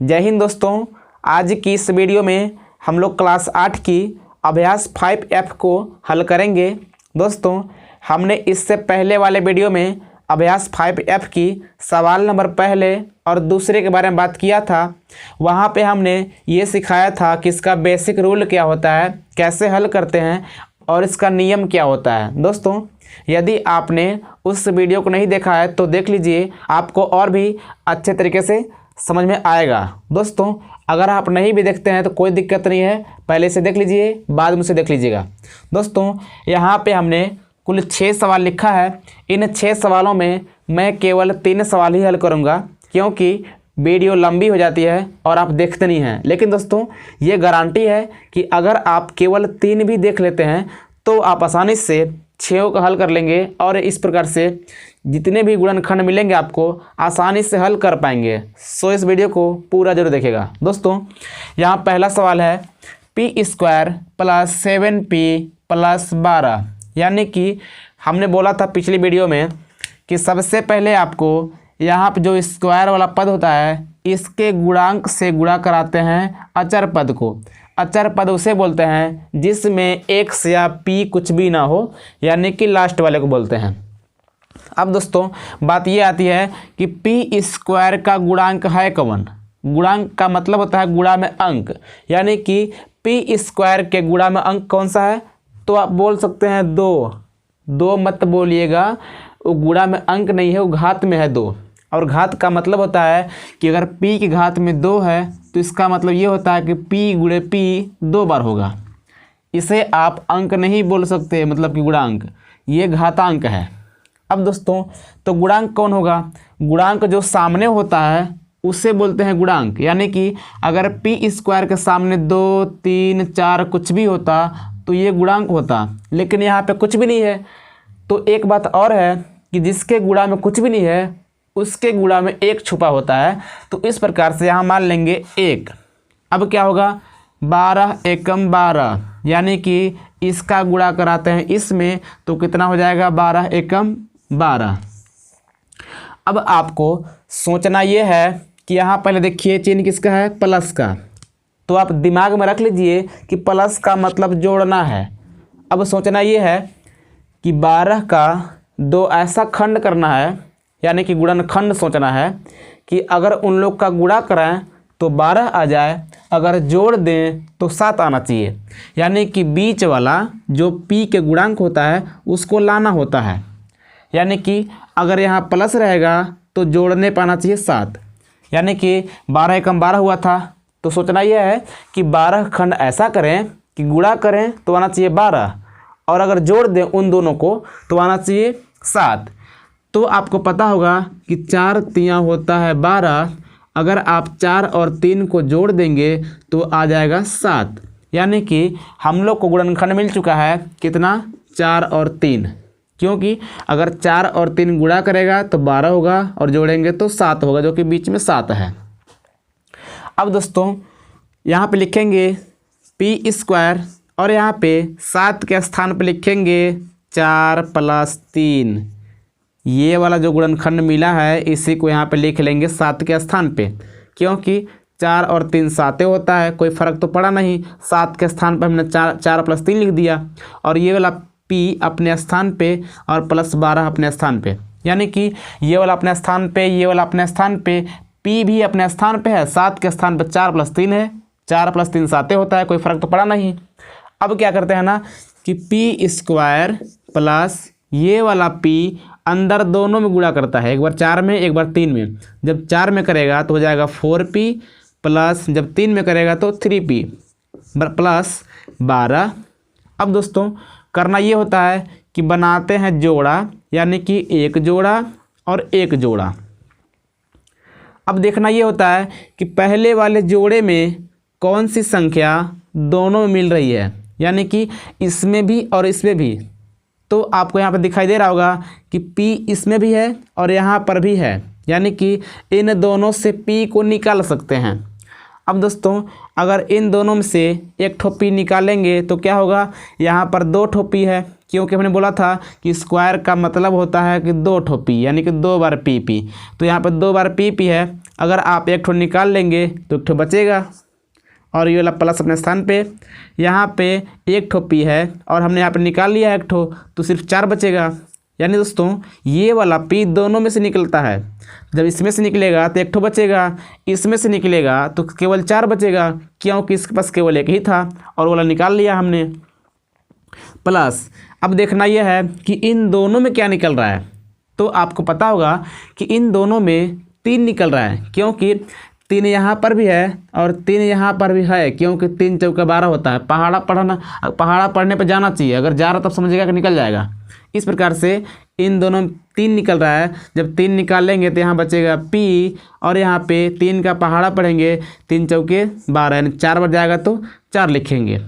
जय हिंद दोस्तों। आज की इस वीडियो में हम लोग क्लास 8 की अभ्यास 5F को हल करेंगे। दोस्तों, हमने इससे पहले वाले वीडियो में अभ्यास 5F की सवाल नंबर पहले और दूसरे के बारे में बात किया था। वहाँ पे हमने ये सिखाया था कि इसका बेसिक रूल क्या होता है, कैसे हल करते हैं और इसका नियम क्या होता है। दोस्तों, यदि आपने उस वीडियो को नहीं देखा है तो देख लीजिए, आपको और भी अच्छे तरीके से समझ में आएगा। दोस्तों, अगर आप नहीं भी देखते हैं तो कोई दिक्कत नहीं है, पहले से देख लीजिए, बाद में से देख लीजिएगा। दोस्तों, यहाँ पे हमने कुल 6 सवाल लिखा है। इन 6 सवालों में मैं केवल 3 सवाल ही हल करूँगा, क्योंकि वीडियो लंबी हो जाती है और आप देखते नहीं हैं। लेकिन दोस्तों, ये गारंटी है कि अगर आप केवल 3 भी देख लेते हैं तो आप आसानी से 6 का हल कर लेंगे और इस प्रकार से जितने भी गुणनखंड मिलेंगे आपको आसानी से हल कर पाएंगे। सो इस वीडियो को पूरा जरूर देखिएगा। दोस्तों, यहाँ पहला सवाल है p² + 7p + 12, यानी कि हमने बोला था पिछली वीडियो में कि सबसे पहले आपको यहाँ पे जो स्क्वायर वाला पद होता है इसके गुणांक से गुणा कराते हैं अचर पद को। अचर पद उसे बोलते हैं जिसमें x या p कुछ भी ना हो, यानी कि लास्ट वाले को बोलते हैं। अब दोस्तों, बात ये आती है कि p² का गुणांक है कौन। गुणांक का मतलब होता है गुणा में अंक, यानी कि p² के गुणा में अंक कौन सा है, तो आप बोल सकते हैं 2 मत बोलिएगा, वो गुणा में अंक नहीं है, वो घात में है 2। और घात का मतलब होता है कि अगर p की घात में 2 है तो इसका मतलब ये होता है कि p गुणे p 2 बार होगा। इसे आप अंक नहीं बोल सकते, मतलब कि गुणांक, ये घातांक है। अब दोस्तों, तो गुणांक कौन होगा? गुणांक जो सामने होता है उसे बोलते हैं गुणांक, यानी कि अगर p² के सामने 2, 3, 4 कुछ भी होता तो ये गुणांक होता, लेकिन यहाँ पे कुछ भी नहीं है। तो एक बात और है कि जिसके गुणा में कुछ भी नहीं है उसके गुणा में 1 छुपा होता है। तो इस प्रकार से यहाँ मान लेंगे 1। अब क्या होगा? 12 एकम 12, यानी कि इसका गुणा कराते हैं इसमें तो कितना हो जाएगा? 12 एकम 12। अब आपको सोचना ये है कि यहाँ पहले देखिए चिन्ह किसका है? प्लस का। तो आप दिमाग में रख लीजिए कि प्लस का मतलब जोड़ना है। अब सोचना ये है कि 12 का 2 ऐसा खंड करना है, यानी कि गुणनखंड सोचना है कि अगर उन लोग का गुणा कराएं तो 12 आ जाए, अगर जोड़ दें तो 7 आना चाहिए। यानी कि बीच वाला जो p के गुणांक होता है उसको लाना होता है, यानी कि अगर यहाँ प्लस रहेगा तो जोड़ने पर आना चाहिए 7, यानी कि 12 एकम 12 हुआ था। तो सोचना यह है कि 12 खंड ऐसा करें कि गुणा करें तो आना चाहिए 12, और अगर जोड़ दें उन दोनों को तो आना चाहिए 7। तो आपको पता होगा कि 4 तियाँ होता है 12, अगर आप 4 और 3 को जोड़ देंगे तो आ जाएगा 7, यानी कि हम लोग को गुणनखंड मिल चुका है कितना? 4 और 3, क्योंकि अगर 4 और 3 गुणा करेगा तो 12 होगा और जोड़ेंगे तो 7 होगा, जो कि बीच में 7 है। अब दोस्तों, यहाँ पे लिखेंगे p² और यहाँ पे 7 के स्थान पे लिखेंगे 4 + 3। ये वाला जो गुणनखंड मिला है इसी को यहाँ पे लिख लेंगे 7 के स्थान पे, क्योंकि 4 और 3 7 होता है, कोई फ़र्क तो पड़ा नहीं। 7 के स्थान पे हमने 4 + 3 लिख दिया, और ये वाला p अपने स्थान पे और +12 अपने स्थान पे, यानी कि ये वाला अपने स्थान पे, ये वाला अपने स्थान पे, p भी अपने स्थान पे है। 7 के स्थान पे 4 + 3 है, 4 + 3 7 होता है, कोई फ़र्क तो पड़ा नहीं। अब क्या करते हैं ना कि p² प्लस ये वाला p अंदर दोनों में गुणा करता है, एक बार 4 में एक बार 3 में। जब 4 में करेगा तो हो जाएगा 4p, प्लस जब 3 में करेगा तो 3p प्लस 12। अब दोस्तों, करना ये होता है कि बनाते हैं जोड़ा, यानी कि 1 जोड़ा और 1 जोड़ा। अब देखना ये होता है कि पहले वाले जोड़े में कौन सी संख्या दोनों में मिल रही है, यानी कि इसमें भी और इसमें भी। तो आपको यहाँ पर दिखाई दे रहा होगा कि p इसमें भी है और यहाँ पर भी है, यानी कि इन दोनों से p को निकाल सकते हैं। अब दोस्तों, अगर इन दोनों में से 1 ठो p निकालेंगे तो क्या होगा? यहाँ पर 2 ठो p है, क्योंकि हमने बोला था कि स्क्वायर का मतलब होता है कि 2 ठो पी, यानी कि 2 बार पी पी। तो यहाँ पर 2 बार पी पी है, अगर आप 1 ठो निकाल लेंगे तो 1 ठो बचेगा और ये वाला प्लस अपने स्थान पे। यहाँ पे 1 ठो पी है और हमने यहाँ पे निकाल लिया है 1 ठो, तो सिर्फ 4 बचेगा। यानी दोस्तों ये वाला पी दोनों में से निकलता है। जब इसमें से निकलेगा तो 1 ठो बचेगा, इसमें से निकलेगा तो केवल 4 बचेगा, क्योंकि इसके पास केवल 1 ही था और वाला निकाल लिया हमने। प्लस अब देखना यह है कि इन दोनों में क्या निकल रहा है। तो आपको पता होगा कि इन दोनों में 3 निकल रहा है, क्योंकि 3 यहाँ पर भी है और 3 यहाँ पर भी है, क्योंकि 3 चौका 12 होता है। पहाड़ा पढ़ने पर जाना चाहिए, अगर जा रहा तब समझिएगा कि निकल जाएगा। इस प्रकार से इन दोनों 3 निकल रहा है। जब 3 निकाल लेंगे तो यहाँ बचेगा पी, और यहाँ पे 3 का पहाड़ा पढ़ेंगे, 3 चौके 12, यानी 4 बार जाएगा तो 4 लिखेंगे।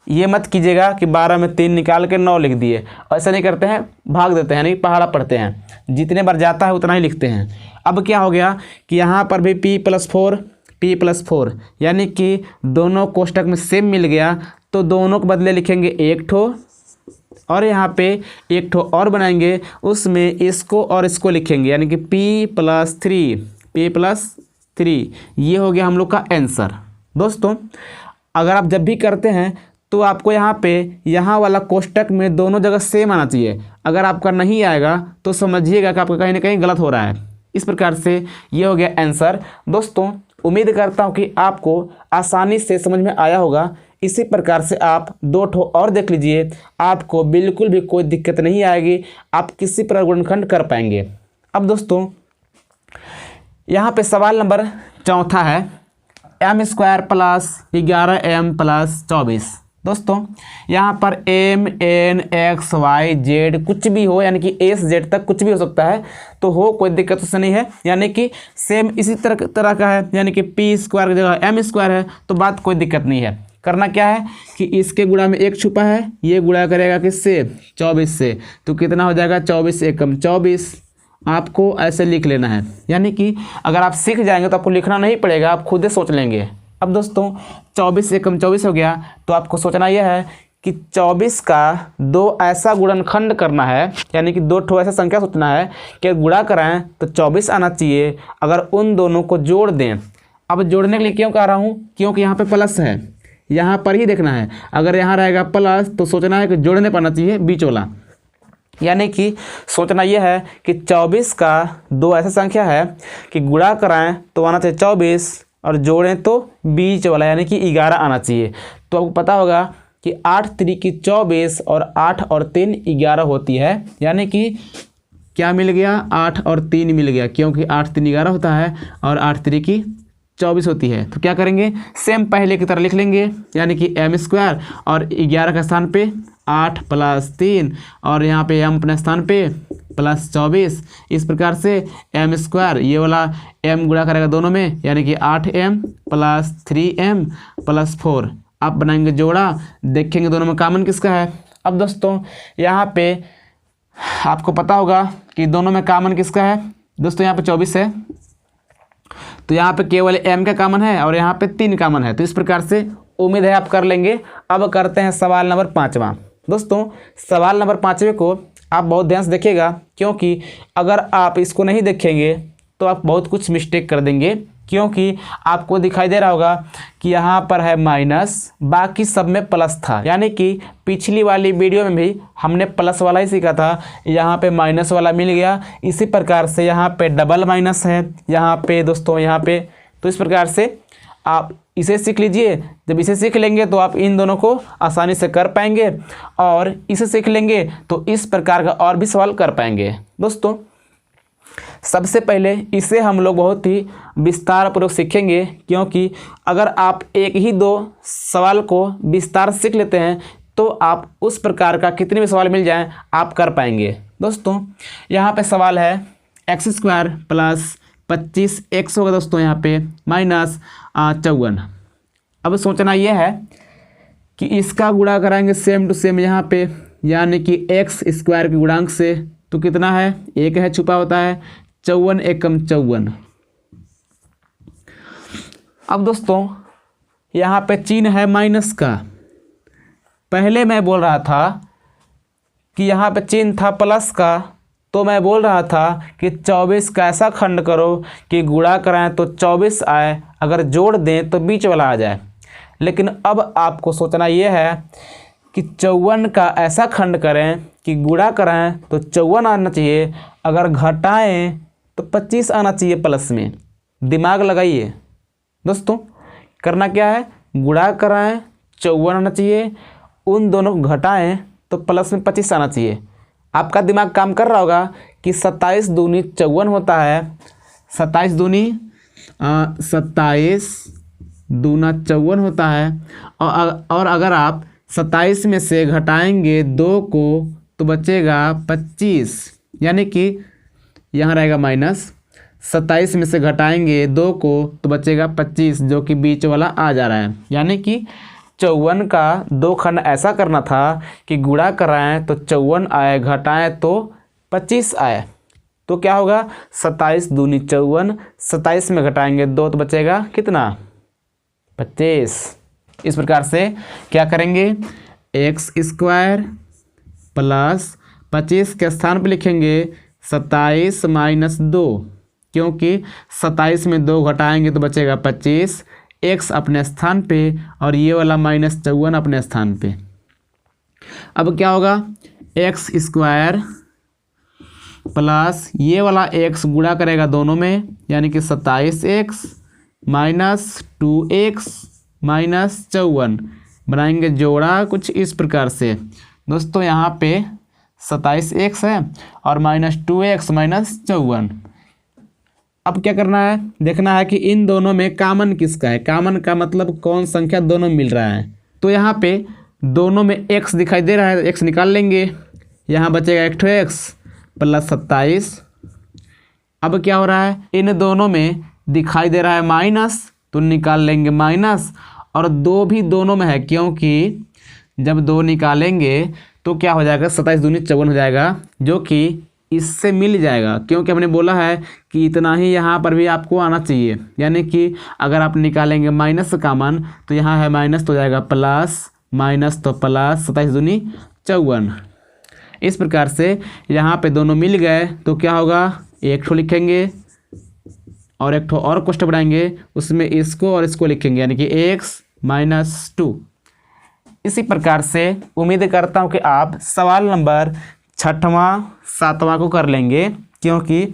ये मत कीजिएगा कि 12 में 3 निकाल के 9 लिख दिए, ऐसा नहीं करते हैं, भाग देते हैं, नहीं पहाड़ा पढ़ते हैं। जितने बार जाता है उतना ही लिखते हैं। अब क्या हो गया कि यहाँ पर भी p+4 यानी कि दोनों कोष्टक में सेम मिल गया, तो दोनों के बदले लिखेंगे 1 ठो और यहाँ पे 1 ठो और बनाएंगे, उसमें इसको और इसको लिखेंगे, यानी कि p+3 ये हो गया हम लोग का आंसर। दोस्तों अगर आप जब भी करते हैं तो आपको यहाँ वाला कोष्टक में दोनों जगह सेम आना चाहिए। अगर आपका नहीं आएगा तो समझिएगा कि आपका कहीं ना कहीं गलत हो रहा है। इस प्रकार से ये हो गया आंसर। दोस्तों उम्मीद करता हूँ कि आपको आसानी से समझ में आया होगा। इसी प्रकार से आप 2 ठो और देख लीजिए, आपको बिल्कुल भी कोई दिक्कत नहीं आएगी, आप किसी प्रकार गुणनखंड कर पाएंगे। अब दोस्तों यहाँ पे सवाल नंबर 4 है, m² + 11m + 24। दोस्तों यहाँ पर m n x y z कुछ भी हो, यानी कि a से z तक कुछ भी हो सकता है, तो हो कोई दिक्कत उससे नहीं है, यानी कि सेम इसी तरह का है, यानी कि p² की जगह m² है, तो बात कोई दिक्कत नहीं है। करना क्या है कि इसके गुणा में 1 छुपा है, ये गुणा करेगा किससे 24 से, तो कितना हो जाएगा 24 एकम 24। आपको ऐसे लिख लेना है, यानी कि अगर आप सीख जाएंगे तो आपको लिखना नहीं पड़ेगा, आप खुद ही सोच लेंगे। अब दोस्तों 24 एकम 24 हो गया, तो आपको सोचना यह है कि 24 का 2 ऐसा गुणनखंड करना है, यानी कि 2 ठो ऐसा संख्या सोचना है कि गुणा कराएं तो 24 आना चाहिए, अगर उन दोनों को जोड़ दें। अब जोड़ने के लिए क्यों कह रहा हूँ, क्योंकि यहाँ पे प्लस है, यहाँ पर ही देखना है। अगर यहाँ रहेगा प्लस तो सोचना है कि जोड़ने पर आना चाहिए बीच वाला, यानी कि सोचना यह है कि 24 का 2 ऐसा संख्या है कि गुणा कराएं तो आना चाहिए 24 और जोड़ें तो बीच वाला, यानी कि 11 आना चाहिए। तो आपको पता होगा कि 8 त्रिकी 24 और 8 और 3 11 होती है, यानी कि क्या मिल गया 8 और 3 मिल गया, क्योंकि 8 3 11 होता है और 8 त्रिकी 24 होती है। तो क्या करेंगे, सेम पहले की तरह लिख लेंगे, यानी कि m² और 11 का स्थान पे 8 + 3 और यहाँ पे m अपने स्थान पे +24। इस प्रकार से m², ये वाला m गुणा करेगा दोनों में, यानी कि 8m + 3m + 4। आप बनाएंगे जोड़ा, देखेंगे दोनों में कॉमन किसका है। अब दोस्तों यहाँ पे आपको पता होगा कि दोनों में कॉमन किसका है। दोस्तों यहाँ पे 24 है, तो यहाँ पे केवल m का कॉमन है और यहाँ पे 3 कॉमन है, तो इस प्रकार से उम्मीद है आप कर लेंगे। अब करते हैं सवाल नंबर 5वां। दोस्तों सवाल नंबर 5वें को आप बहुत ध्यान से देखिएगा, क्योंकि अगर आप इसको नहीं देखेंगे तो आप बहुत कुछ मिस्टेक कर देंगे, क्योंकि आपको दिखाई दे रहा होगा कि यहाँ पर है माइनस, बाकी सब में प्लस था, यानी कि पिछली वाली वीडियो में भी हमने प्लस वाला ही सीखा था, यहाँ पे माइनस वाला मिल गया। इसी प्रकार से यहाँ पे डबल माइनस है, यहाँ पे दोस्तों यहाँ पे, तो इस प्रकार से आप इसे सीख लीजिए। जब इसे सीख लेंगे तो आप इन दोनों को आसानी से कर पाएंगे, और इसे सीख लेंगे तो इस प्रकार का और भी सवाल कर पाएंगे। दोस्तों सबसे पहले इसे हम लोग बहुत ही विस्तार पूर्वक सीखेंगे, क्योंकि अगर आप एक ही 2 सवाल को विस्तार सीख लेते हैं तो आप उस प्रकार का कितने भी सवाल मिल जाएं आप कर पाएंगे। दोस्तों यहाँ पे सवाल है x² + 25x होगा दोस्तों यहाँ पे -54। अब सोचना यह है कि इसका गुणा कराएंगे सेम टू सेम यहाँ पे, यानी कि x² के गुणांक से, तो कितना है 1 है छुपा होता है, 54 एकम 54। अब दोस्तों यहाँ पे चिन्ह है माइनस का। पहले मैं बोल रहा था कि यहाँ पे चिन्ह था प्लस का, तो मैं बोल रहा था कि 24 का ऐसा खंड करो कि गुणा कराएं तो 24 आए, अगर जोड़ दें तो बीच वाला आ जाए। लेकिन अब आपको सोचना यह है कि 54 का ऐसा खंड करें कि गुणा कराएं तो 54 आना चाहिए, अगर घटाएं तो 25 आना चाहिए प्लस में। दिमाग लगाइए दोस्तों, करना क्या है, गुणा कराएं 54 आना चाहिए, उन दोनों को घटाएं तो प्लस में 25 आना चाहिए। आपका दिमाग काम कर रहा होगा कि 27 दूनी 54 होता है, 27 दूनी 27 दूना 54 होता है। और अगर आप 27 में से घटाएंगे 2 को तो बचेगा 25, यानी कि यहाँ रहेगा माइनस। 27 में से घटाएंगे 2 को तो बचेगा 25, जो कि बीच वाला आ जा रहा है। यानी कि 54 का 2 खंड ऐसा करना था कि गुणा कराएं तो 54 आए, घटाएं तो 25 आए। तो क्या होगा, 27 दूनी 54, 27 में घटाएंगे 2 तो बचेगा कितना, 25। इस प्रकार से क्या करेंगे, एक्स स्क्वायर प्लस 25 के स्थान पर लिखेंगे 27 माइनस 2, क्योंकि 27 में 2 घटाएंगे तो बचेगा 25, एक्स अपने स्थान पे और ये वाला माइनस 54 अपने स्थान पे। अब क्या होगा, एक्स स्क्वायर प्लस ये वाला एक्स गुणा करेगा दोनों में, यानी कि 27x माइनस 2x माइनस 54, बनाएंगे जोड़ा कुछ इस प्रकार से। दोस्तों यहाँ पे 27x है और माइनस 2x माइनस 54। अब क्या करना है, देखना है कि इन दोनों में कॉमन किसका है। कॉमन का मतलब कौन संख्या दोनों मिल रहा है। तो यहाँ पे दोनों में x दिखाई दे रहा है, तो x निकाल लेंगे। यहाँ बचेगा 1x प्लस 27। अब क्या हो रहा है, इन दोनों में दिखाई दे रहा है माइनस, तो निकाल लेंगे माइनस। और 2 भी दोनों में है, क्योंकि जब 2 निकालेंगे तो क्या हो जाएगा, 27 दूनी 54 हो जाएगा, जो कि इससे मिल जाएगा, क्योंकि हमने बोला है कि इतना ही यहाँ पर भी आपको आना चाहिए। यानी कि अगर आप निकालेंगे माइनस कॉमन तो यहाँ है माइनस, तो हो जाएगा प्लस, माइनस तो प्लस, 27 दूनी 54। इस प्रकार से यहाँ पे दोनों मिल गए तो क्या होगा, एक ठो लिखेंगे और एक ठो और कोष्ठक बनाएंगे, उसमें इसको और इसको लिखेंगे, यानी कि x माइनस 2। इसी प्रकार से उम्मीद करता हूँ कि आप सवाल नंबर 6वां 7वां को कर लेंगे, क्योंकि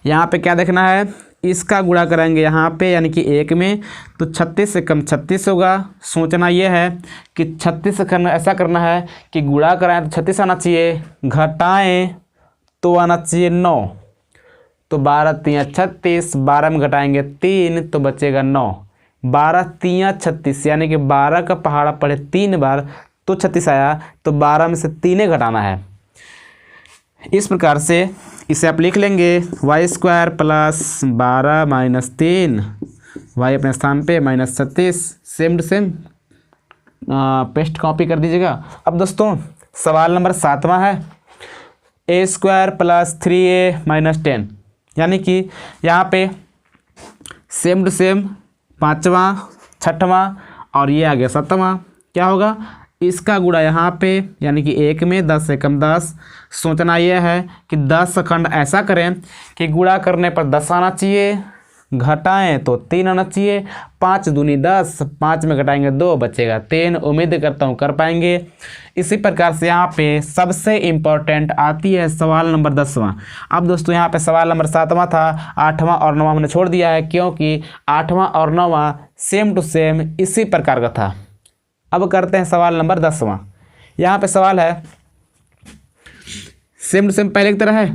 यहाँ पे क्या देखना है, इसका गुणा करेंगे यहाँ पे, यानी कि 1 में, तो 36 से कम 36 होगा। सोचना यह है कि 36 से कम ऐसा करना है कि गुणा कराएं तो 36 आना चाहिए, घटाएं तो आना चाहिए 9। तो 12 3 36, 12 में घटाएंगे 3 तो बचेगा 9, 12 3 36, यानी कि 12 का पहाड़ा पढ़े 3 बार तो 36 आया, तो 12 में से 3 घटाना है। इस प्रकार से इसे आप लिख लेंगे Y square plus 12 minus 3, Y अपने स्थान पे minus 36, same to same paste copy कर दीजिएगा। अब दोस्तों सवाल नंबर 7वां है, ए स्क्वायर प्लस 3a माइनस 10, यानी कि यहाँ पे सेम टू सेम 5वां 6वां और ये आ गया 7वां। क्या होगा, इसका गुणा यहाँ पे, यानी कि 1 में 10 से कम 10। सोचना यह है कि 10 खंड ऐसा करें कि गुणा करने पर 10 आना चाहिए, घटाएं तो 3 आना चाहिए। 5 दूनी 10, 5 में घटाएंगे 2 बचेगा 3। उम्मीद करता हूँ कर पाएंगे। इसी प्रकार से यहाँ पे सबसे इम्पोर्टेंट आती है सवाल नंबर 10वां। अब दोस्तों यहाँ पे सवाल नंबर 7वां था, 8वां और 9वां हमने छोड़ दिया है, क्योंकि 8वां और 9वां सेम टू सेम इसी प्रकार का था। अब करते हैं सवाल नंबर 10वां। यहाँ पे सवाल है सेम टू सेम पहले की तरह है,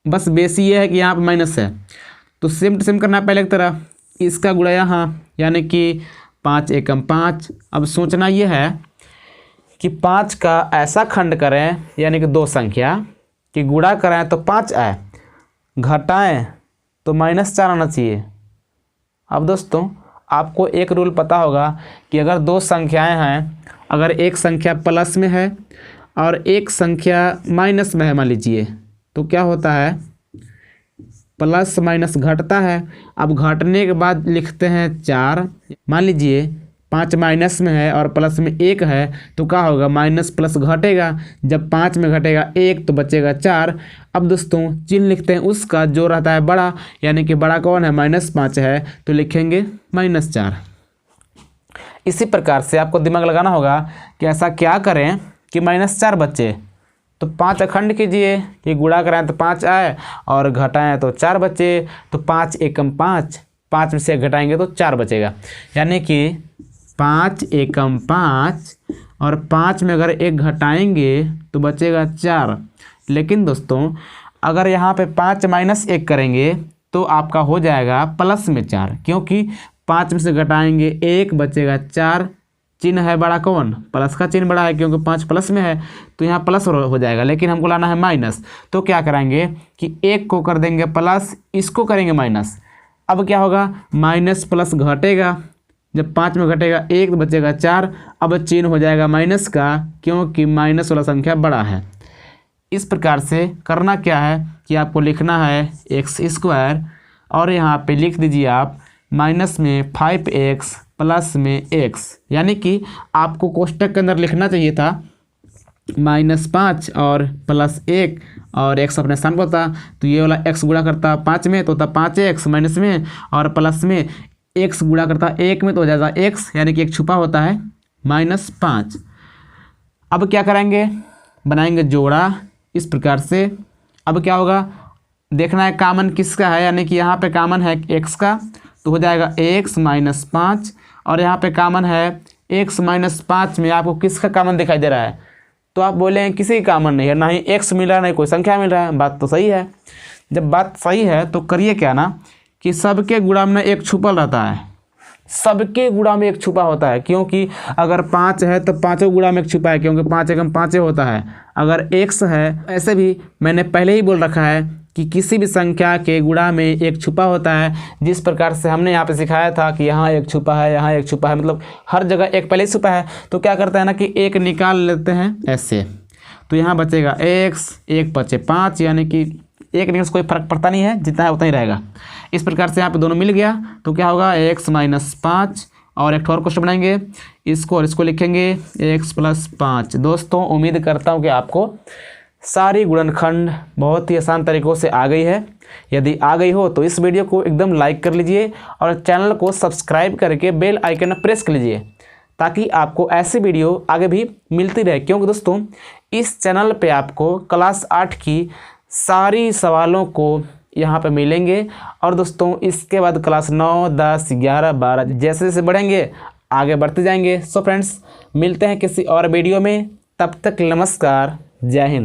बस बेसी ये है कि यहाँ पे माइनस है, तो सेम टू सेम करना है पहले की तरह। इसका गुणा यहाँ, यानी कि 5 एकम 5। अब सोचना ये है कि 5 का ऐसा खंड करें, यानी कि 2 संख्या कि गुणा कराएं तो 5 आए, घटाएं तो -4 आना चाहिए। अब दोस्तों आपको एक रूल पता होगा कि अगर 2 संख्याएं हैं, अगर एक संख्या प्लस में है और एक संख्या माइनस में है मान लीजिए, तो क्या होता है, प्लस माइनस घटता है। अब घटने के बाद लिखते हैं 4। मान लीजिए 5 माइनस में है और प्लस में 1 है तो क्या होगा, माइनस प्लस घटेगा। जब 5 में घटेगा 1 तो बचेगा 4। अब दोस्तों चिन्ह लिखते हैं उसका जो रहता है बड़ा, यानी कि बड़ा कौन है, -5 है तो लिखेंगे -4। इसी प्रकार से आपको दिमाग लगाना होगा कि ऐसा क्या करें कि -4 बचे। तो 5 अखंड कीजिए कि गुणा कराएं तो 5 आए और घटाएं तो 4 बचे। तो 5 एकम 5, 5 में से 1 घटाएंगे तो 4 बचेगा, यानी कि 5 एकम 5 और 5 में अगर 1 घटाएंगे तो बचेगा 4। लेकिन दोस्तों अगर यहाँ पे 5 माइनस 1 करेंगे तो आपका हो जाएगा प्लस में 4, क्योंकि 5 में से घटाएंगे 1 बचेगा 4। चिन्ह है बड़ा कौन, प्लस का चिन्ह बड़ा है क्योंकि 5 प्लस में है तो यहाँ प्लस हो जाएगा, लेकिन हमको लाना है माइनस। तो क्या कराएंगे कि 1 को कर देंगे प्लस, इसको करेंगे माइनस। अब क्या होगा, माइनस प्लस घटेगा, जब 5 में घटेगा 1 तो बचेगा 4। अब चिन्ह हो जाएगा माइनस का, क्योंकि माइनस वाला संख्या बड़ा है। इस प्रकार से करना क्या है कि आपको लिखना है x² और यहाँ पे लिख दीजिए आप माइनस में 5x प्लस में x, यानी कि आपको कोष्टक के अंदर लिखना चाहिए था -5 और प्लस 1 और x अपने स्थान पर था। तो ये वाला x गुणा करता 5 में तो होता 5x माइनस में, और प्लस में x गुणा करता 1 में तो हो जाएगा x, यानी कि एक छुपा होता है -5। अब क्या करेंगे, बनाएंगे जोड़ा इस प्रकार से। अब क्या होगा, देखना है कामन किसका है, यानी कि यहाँ पे कामन है x का तो हो जाएगा x -5, और यहाँ पे कामन है x -5 में आपको किसका कामन दिखाई दे रहा है, तो आप बोले किसी का कामन नहीं है, ना ही x मिल रहा है ना ही कोई संख्या मिल रहा है। बात तो सही है। जब बात सही है तो करिए क्या ना कि सबके गुणा में एक छुपल रहता है, सबके गुणा में एक छुपा होता है, क्योंकि अगर 5 है तो 5 गुणा में एक छुपा है, क्योंकि 5 एकम 5 होता है। अगर x है, ऐसे भी मैंने पहले ही बोल रखा है कि किसी भी संख्या के गुणा में एक छुपा होता है। जिस प्रकार से हमने यहाँ पे सिखाया था कि यहाँ एक छुपा है, यहाँ एक छुपा है, मतलब हर जगह एक पहले ही छुपा है। तो क्या करते हैं ना कि एक निकाल लेते हैं ऐसे, तो यहाँ बचेगा x, 1 बचे 5, यानी कि एक निकल से कोई फर्क पड़ता नहीं है, जितना है उतना ही रहेगा। इस प्रकार से यहाँ पे दोनों मिल गया तो क्या होगा, x -5 और एक और क्वेश्चन बनाएंगे इसको, और इसको लिखेंगे x + 5। दोस्तों उम्मीद करता हूँ कि आपको सारी गुणनखंड बहुत ही आसान तरीक़ों से आ गई है। यदि आ गई हो तो इस वीडियो को एकदम लाइक कर लीजिए और चैनल को सब्सक्राइब करके बेल आइकन प्रेस कर लीजिए, ताकि आपको ऐसी वीडियो आगे भी मिलती रहे। क्योंकि दोस्तों इस चैनल पे आपको क्लास 8 की सारी सवालों को यहाँ पे मिलेंगे, और दोस्तों इसके बाद क्लास 9, 10, 11, 12 जैसे जैसे बढ़ेंगे आगे बढ़ते जाएंगे। सो फ्रेंड्स मिलते हैं किसी और वीडियो में, तब तक नमस्कार, जय हिंद।